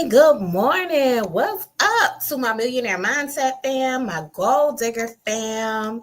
Good morning. What's up to my Millionaire Mindset fam, my Gold Digger fam?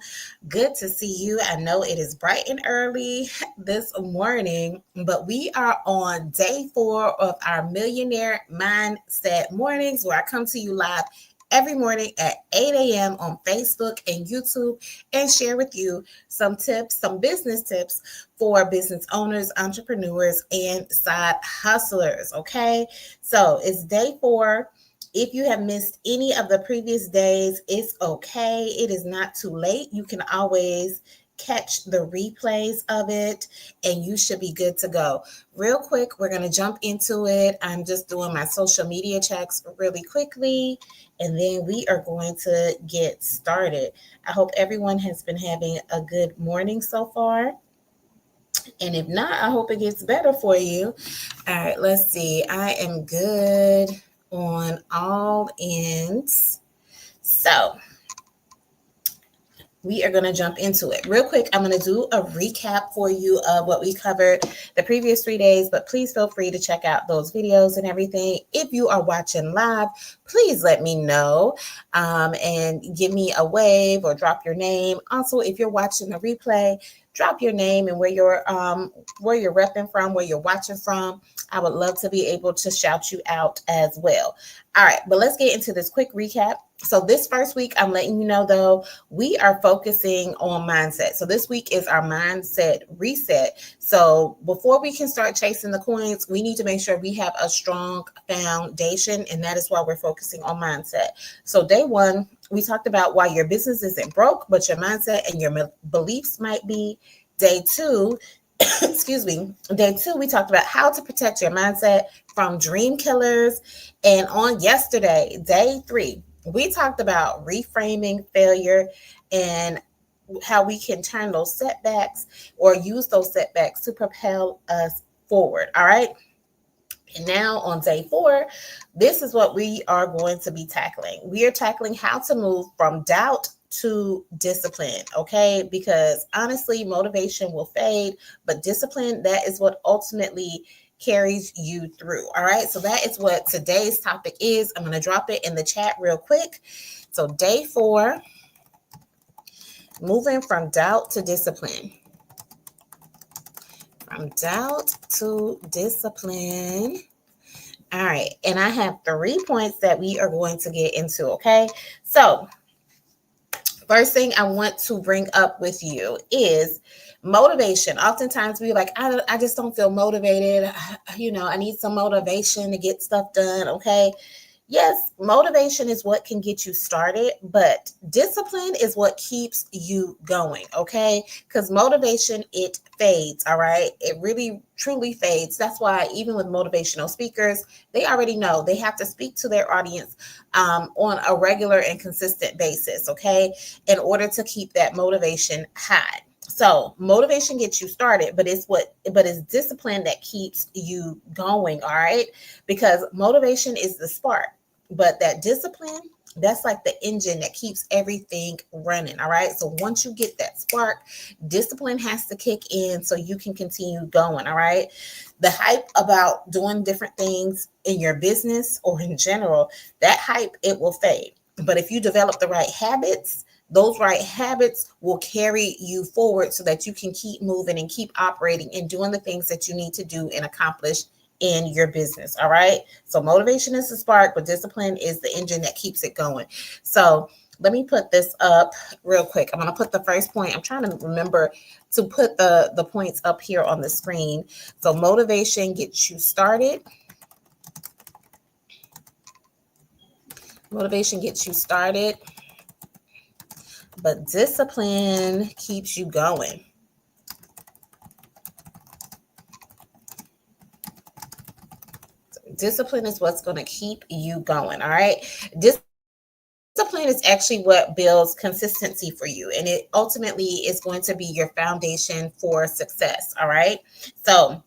Good to see you. I know it is bright and early this morning, but we are on day 4 of our Millionaire Mindset Mornings, where I come to you live every morning at 8 a.m. on Facebook and YouTube and share with you some tips, some business tips for business owners, entrepreneurs, and side hustlers. Okay. So it's day 4. If you have missed any of the previous days, it's okay. It is not too late. You can always catch the replays of it and you should be good to go. Real quick, we're going to jump into it. I'm just doing my social media checks really quickly, and then we are going to get started. I hope everyone has been having a good morning so far. And if not, I hope it gets better for you. All right, let's see. I am good on all ends. So we are going to jump into it. Real quick, I'm going to do a recap for you of what we covered the previous 3 days, but please feel free to check out those videos and everything. If you are watching live, please let me know and give me a wave or drop your name. Also, if you're watching the replay, drop your name and where you're repping from, where you're watching from. I would love to be able to shout you out as well. All right, but let's get into this quick recap. So this first week, I'm letting you know, though, we are focusing on mindset. So this week is our mindset reset. So before we can start chasing the coins, we need to make sure we have a strong foundation, and that is why we're focusing on mindset. So day 1, we talked about why your business isn't broke, but your mindset and your beliefs might be. Day 2, excuse me, day 2, we talked about how to protect your mindset from dream killers. And on yesterday, day 3, we talked about reframing failure and how we can turn those setbacks or use those setbacks to propel us forward. All right. And now on day 4, this is what we are going to be tackling. We are tackling how to move from doubt to discipline, okay? Because honestly, motivation will fade, but discipline, that is what ultimately carries you through. All right, so that is what today's topic is. I'm going to drop it in the chat real quick. So day 4, moving from doubt to discipline. From doubt to discipline. All right, and I have 3 points that we are going to get into, okay? So first thing I want to bring up with you is motivation. Oftentimes we're like, I just don't feel motivated. I need some motivation to get stuff done. Okay. Yes, motivation is what can get you started, but discipline is what keeps you going. Okay. Because motivation, it fades. All right. It really, truly fades. That's why even with motivational speakers, they already know they have to speak to their audience on a regular and consistent basis. Okay. In order to keep that motivation high. So motivation gets you started, but it's discipline that keeps you going. All right. Because motivation is the spark, but that discipline, that's like the engine that keeps everything running. All right. So once you get that spark, discipline has to kick in so you can continue going. All right. The hype about doing different things in your business or in general, that hype, it will fade. But if you develop the right habits, those right habits will carry you forward so that you can keep moving and keep operating and doing the things that you need to do and accomplish in your business. All right. So motivation is the spark, but discipline is the engine that keeps it going. So let me put this up real quick. I'm going to put the first point. I'm trying to remember to put the points up here on the screen. So motivation gets you started. Motivation gets you started, but discipline keeps you going. Discipline is what's going to keep you going. All right. Discipline is actually what builds consistency for you, and it ultimately is going to be your foundation for success. All right. So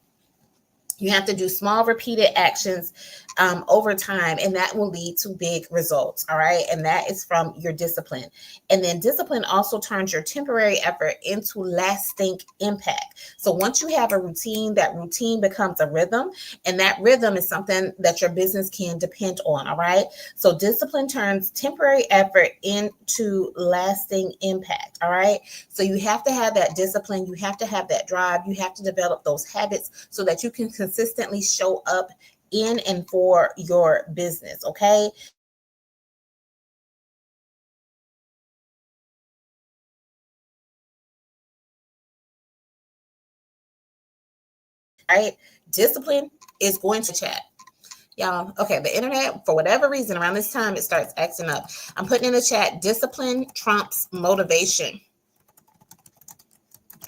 you have to do small repeated actions over time, and that will lead to big results. All right. And that is from your discipline. And then discipline also turns your temporary effort into lasting impact. So once you have a routine, that routine becomes a rhythm, and that rhythm is something that your business can depend on. All right. So discipline turns temporary effort into lasting impact. All right. So you have to have that discipline. You have to have that drive. You have to develop those habits so that you can consistently show up in and for your business. Okay. Right. Discipline is going to chat. Y'all, okay, the internet, for whatever reason, around this time, it starts acting up. I'm putting in the chat, discipline trumps motivation.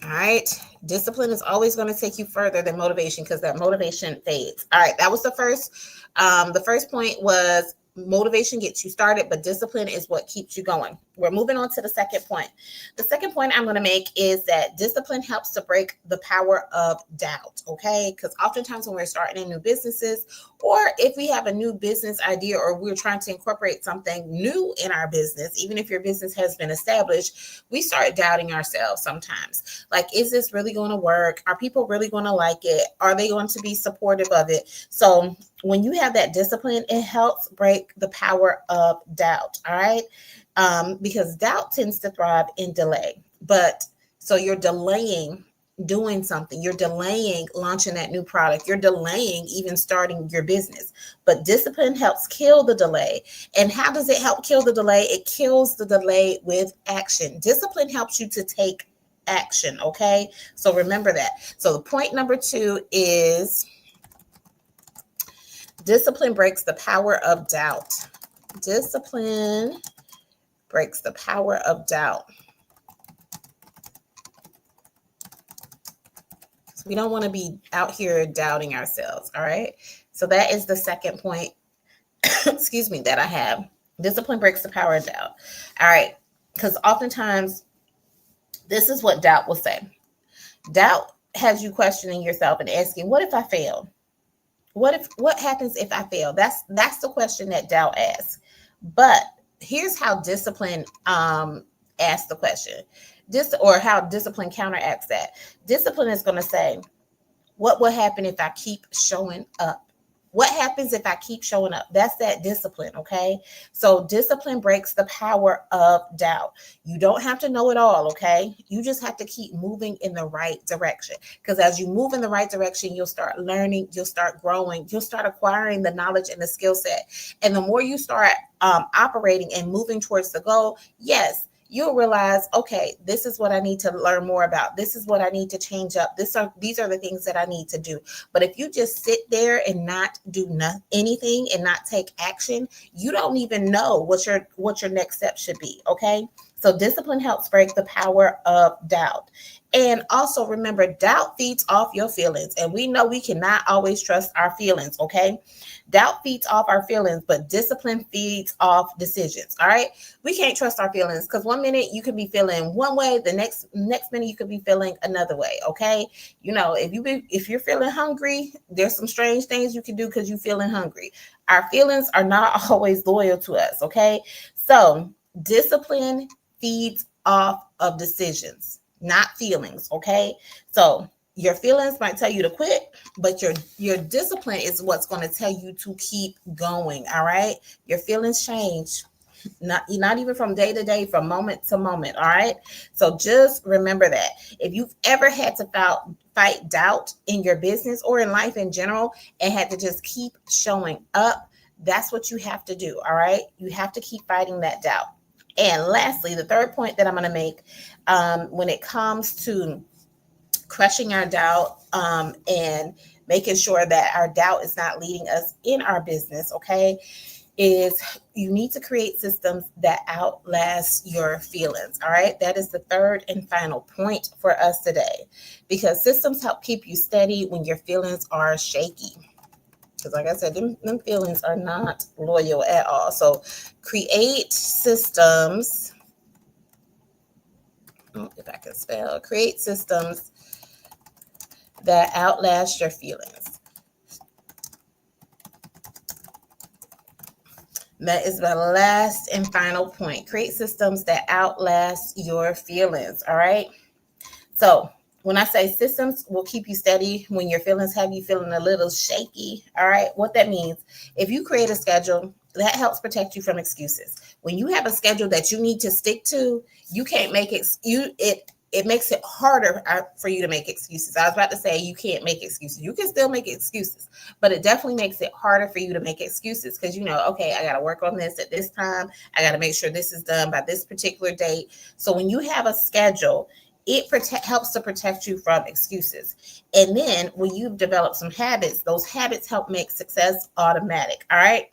All right. Discipline is always going to take you further than motivation because that motivation fades. All right. That was the first. The first point was motivation gets you started, but discipline is what keeps you going. We're moving on to the second point. The second point I'm going to make is that discipline helps to break the power of doubt. Okay. Because oftentimes when we're starting in new businesses, or if we have a new business idea, or we're trying to incorporate something new in our business, even if your business has been established, we start doubting ourselves sometimes. Like, is this really going to work? Are people really going to like it? Are they going to be supportive of it? So when you have that discipline, it helps break the power of doubt. All right. Because doubt tends to thrive in delay. But so you're delaying doing something, you're delaying launching that new product, you're delaying even starting your business. But discipline helps kill the delay. And how does it help kill the delay? It kills the delay with action. Discipline helps you to take action. Okay. So remember that. So the point number 2 is discipline breaks the power of doubt. Discipline breaks the power of doubt. So we don't want to be out here doubting ourselves. All right. So that is the second point, excuse me, that I have. Discipline breaks the power of doubt. All right. Because oftentimes, this is what doubt will say. Doubt has you questioning yourself and asking, what if I fail? What happens if I fail? That's the question that doubt asks. But here's how discipline asks the question. Or how discipline counteracts that. Discipline is going to say, what will happen if I keep showing up? What happens if I keep showing up? That's that discipline, okay? So discipline breaks the power of doubt. You don't have to know it all, okay? You just have to keep moving in the right direction. Because as you move in the right direction, you'll start learning, you'll start growing, you'll start acquiring the knowledge and the skill set. And the more you start operating and moving towards the goal, yes, you'll realize, okay, this is what I need to learn more about. This is what I need to change up. These are the things that I need to do. But if you just sit there and not do anything and not take action, you don't even know what your next step should be. Okay. So discipline helps break the power of doubt. And also remember, doubt feeds off your feelings. And we know we cannot always trust our feelings. Okay. Doubt feeds off our feelings, but discipline feeds off decisions. All right. We can't trust our feelings because one minute you could be feeling one way, the next minute you could be feeling another way. Okay. You know, if you're feeling hungry, there's some strange things you can do because you're feeling hungry. Our feelings are not always loyal to us. Okay. So discipline feeds off of decisions, not feelings. Okay. So your feelings might tell you to quit, but your discipline is what's going to tell you to keep going. All right. Your feelings change, not even from day to day, from moment to moment. All right. So just remember that if you've ever had to fight doubt in your business or in life in general and had to just keep showing up, that's what you have to do. All right. You have to keep fighting that doubt. And lastly, the third point that I'm going to make when it comes to crushing our doubt and making sure that our doubt is not leading us in our business, okay, is you need to create systems that outlast your feelings. All right. That is the third and final point for us today, because systems help keep you steady when your feelings are shaky. Because like I said, them feelings are not loyal at all. So create systems. If I can spell, create systems that outlast your feelings. That is the last and final point. Create systems that outlast your feelings. All right. So when I say systems will keep you steady when your feelings have you feeling a little shaky, all right, what that means, if you create a schedule, that helps protect you from excuses. When you have a schedule that you need to stick to, you can't make it makes it harder for you to make excuses. I was about to say you can't make excuses. You can still make excuses, but it definitely makes it harder for you to make excuses because you know, okay, I got to work on this at this time. I got to make sure this is done by this particular date. So when you have a schedule, it helps to protect you from excuses. And then when you've developed some habits, those habits help make success automatic. All right.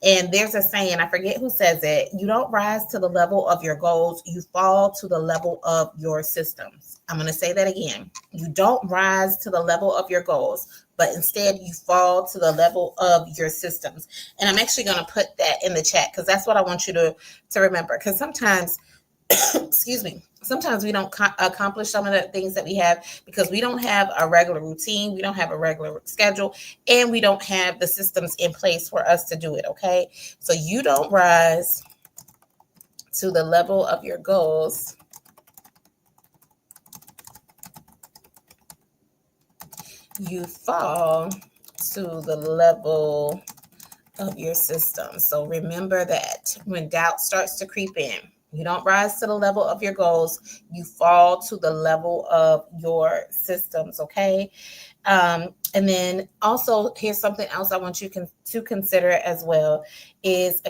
And there's a saying, I forget who says it. You don't rise to the level of your goals, you fall to the level of your systems. I'm going to say that again. You don't rise to the level of your goals, but instead you fall to the level of your systems. And I'm actually going to put that in the chat because that's what I want you to remember. Because sometimes excuse me, sometimes we don't accomplish some of the things that we have because we don't have a regular routine, we don't have a regular schedule, and we don't have the systems in place for us to do it. Okay, so you don't rise to the level of your goals, you fall to the level of your system. So remember that when doubt starts to creep in, you don't rise to the level of your goals, you fall to the level of your systems. Okay. And then also, here's something else I want you to consider as well is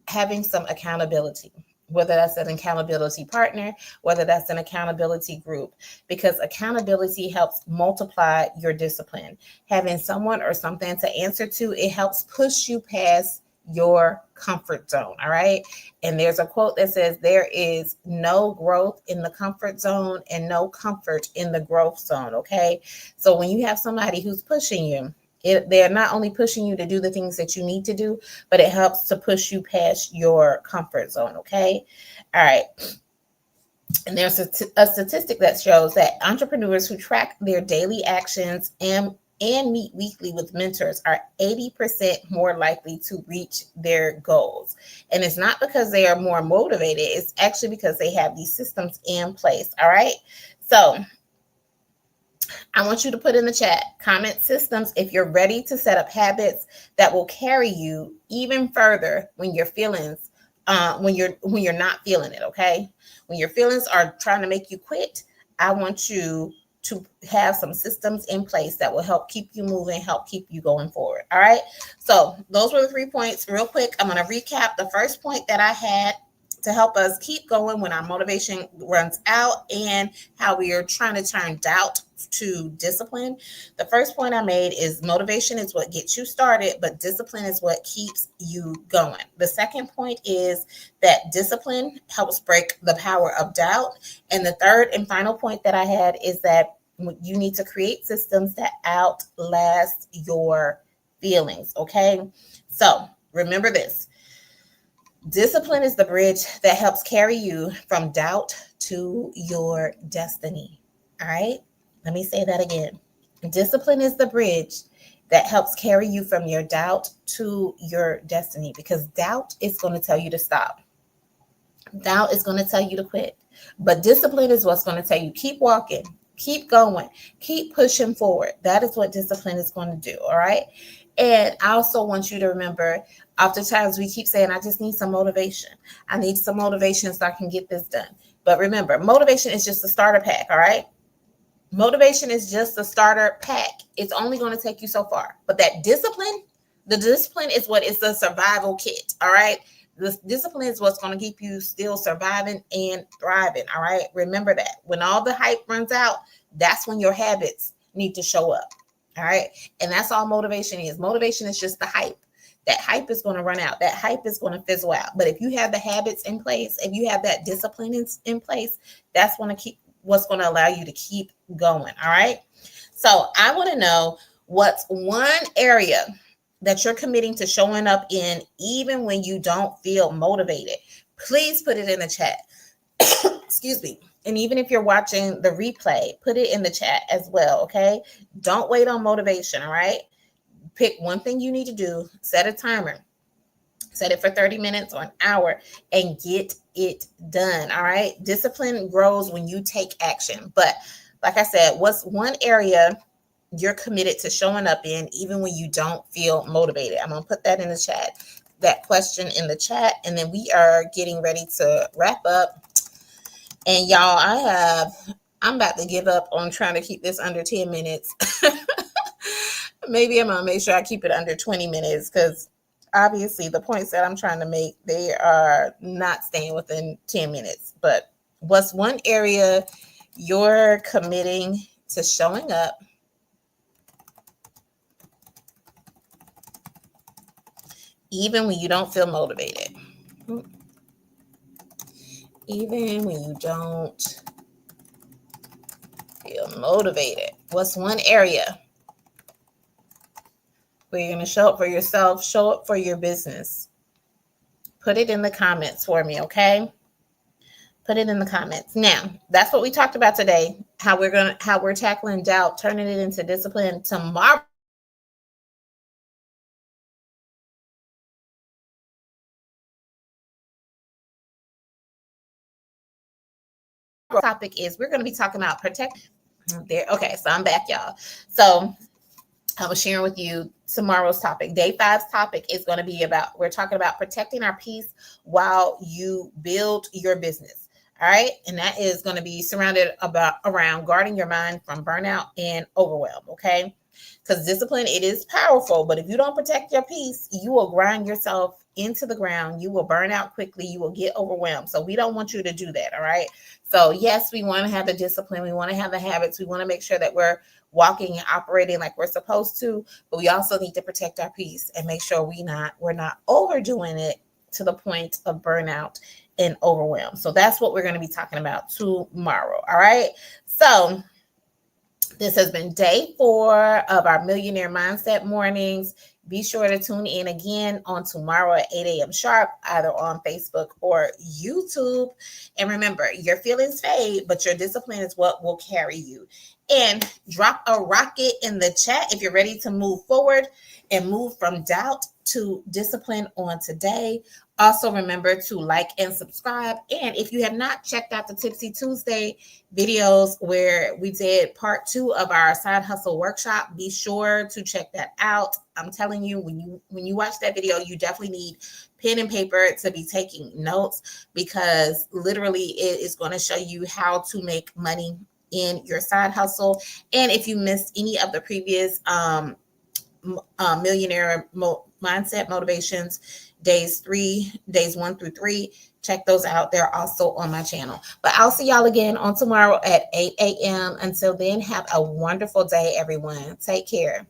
having some accountability, whether that's an accountability partner, whether that's an accountability group, because accountability helps multiply your discipline. Having someone or something to answer to, it helps push you past your comfort zone. All right. And there's a quote that says, there is no growth in the comfort zone and no comfort in the growth zone. Okay. So when you have somebody who's pushing you, they're not only pushing you to do the things that you need to do, but it helps to push you past your comfort zone. Okay. All right. And there's a statistic that shows that entrepreneurs who track their daily actions and meet weekly with mentors are 80% more likely to reach their goals. And it's not because they are more motivated. It's actually because they have these systems in place. All right. So I want you to put in the chat, comment systems if you're ready to set up habits that will carry you even further when your feelings, when you're not feeling it. Okay. When your feelings are trying to make you quit, I want you to have some systems in place that will help keep you moving, help keep you going forward. All right. So those were the 3 points. Real quick, I'm going to recap the first point that I had to help us keep going when our motivation runs out and how we are trying to turn doubt to discipline. The first point I made is motivation is what gets you started, but discipline is what keeps you going. The second point is that discipline helps break the power of doubt. And the third and final point that I had is that you need to create systems that outlast your feelings. Okay. So remember this. Discipline is the bridge that helps carry you from doubt to your destiny. All right. Let me say that again. Discipline is the bridge that helps carry you from your doubt to your destiny, because doubt is going to tell you to stop. Doubt is going to tell you to quit. But discipline is what's going to tell you keep walking, keep going, keep pushing forward. That is what discipline is going to do. All right. And I also want you to remember, oftentimes we keep saying, I just need some motivation. I need some motivation so I can get this done. But remember, motivation is just a starter pack. All right. Motivation is just a starter pack. It's only going to take you so far. But that discipline, the discipline is what is the survival kit. All right. The discipline is what's going to keep you still surviving and thriving. All right. Remember that when all the hype runs out, that's when your habits need to show up. All right. And that's all motivation is. Motivation is just the hype. That hype is going to run out. That hype is going to fizzle out. But if you have the habits in place, if you have that discipline in place, that's going to keep what's going to allow you to keep going. All right. So I want to know what's one area that you're committing to showing up in, even when you don't feel motivated. Please put it in the chat. Excuse me. And even if you're watching the replay, put it in the chat as well. Okay. Don't wait on motivation. All right. Pick one thing you need to do, set a timer, Set it for 30 minutes or an hour and get it done. All right. Discipline grows when you take action. But like I said, what's one area you're committed to showing up in, even when you don't feel motivated? I'm going to put that in the chat, that question in the chat. And then we are getting ready to wrap up. And y'all, I'm about to give up on trying to keep this under 10 minutes. Maybe I'm going to make sure I keep it under 20 minutes because obviously the points that I'm trying to make, they are not staying within 10 minutes. But what's one area you're committing to showing up even when you don't feel motivated? Even when you don't feel motivated. What's one area where you're going to show up for yourself, show up for your business? Put it in the comments for me, okay? Put it in the comments. Now, that's what we talked about today, how we're tackling doubt, turning it into discipline. Tomorrow topic is we're going to be talking about protect there. Okay, so I'm back, y'all. So I was sharing with you tomorrow's topic. Day 5's topic is going to be about, we're talking about protecting our peace while you build your business. All right. And that is going to be surrounded around guarding your mind from burnout and overwhelm. Okay. Because discipline, it is powerful, but if you don't protect your peace, you will grind yourself into the ground. You will burn out quickly. You will get overwhelmed. So we don't want you to do that. All right. So yes, we want to have the discipline. We want to have the habits. We want to make sure that we're walking and operating like we're supposed to, but we also need to protect our peace and make sure we're not overdoing it to the point of burnout and overwhelm. So that's what we're going to be talking about tomorrow. All right. So this has been day 4 of our Millionaire Mindset Mornings. Be sure to tune in again on tomorrow at 8 a.m. sharp, either on Facebook or YouTube. And remember, your feelings fade, but your discipline is what will carry you. And drop a rocket in the chat if you're ready to move forward and move from doubt to discipline on today. Also, remember to like and subscribe. And if you have not checked out the Tipsy Tuesday videos where we did part 2 of our side hustle workshop, be sure to check that out. I'm telling you, when you watch that video, you definitely need pen and paper to be taking notes, because literally it is going to show you how to make money in your side hustle. And if you missed any of the previous Millionaire Mindset Motivations, days 1 through 3, check those out. They're also on my channel. But I'll see y'all again on tomorrow at 8 a.m. Until then, have a wonderful day, everyone. Take care.